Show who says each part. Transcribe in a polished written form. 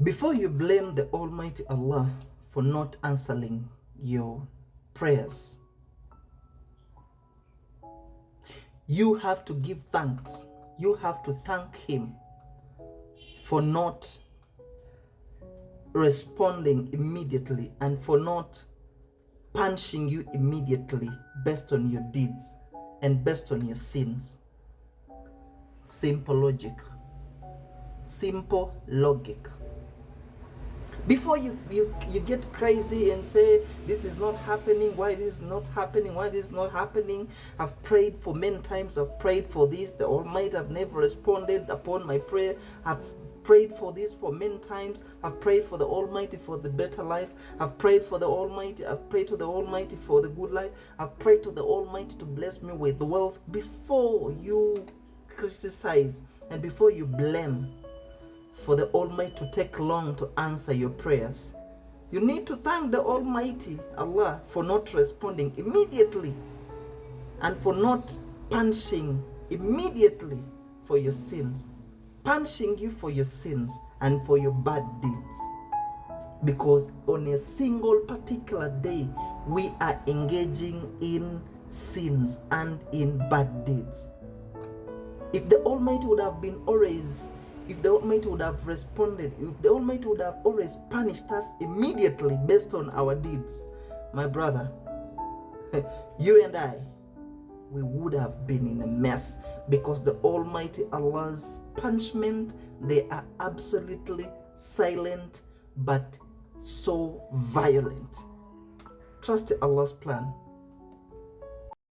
Speaker 1: Before you blame the Almighty Allah for not answering your prayers, you have to give thanks. You have to thank Him for not responding immediately and for not punishing you immediately based on your deeds and based on your sins. Simple logic. Simple logic. Before you get crazy and say, this is not happening, why this is not happening, why this is not happening. I've prayed for many times, I've prayed for this, the Almighty have never responded upon my prayer. I've prayed for this for many times. I've prayed for the Almighty for the better life. I've prayed for the Almighty. I've prayed to the Almighty for the good life. I've prayed to the Almighty to bless me with wealth. Before you criticize and before you blame for the Almighty to take long to answer your prayers, you need to thank the Almighty Allah for not responding immediately and for not punishing immediately for your sins, punishing you for your sins and for your bad deeds. Because on a single particular day, we are engaging in sins and in bad deeds. If the Almighty would have been always, if the Almighty would have responded, if the Almighty would have always punished us immediately based on our deeds, my brother, you and I, we would have been in a mess, because the Almighty Allah's punishment, they are absolutely silent but so violent. Trust Allah's plan.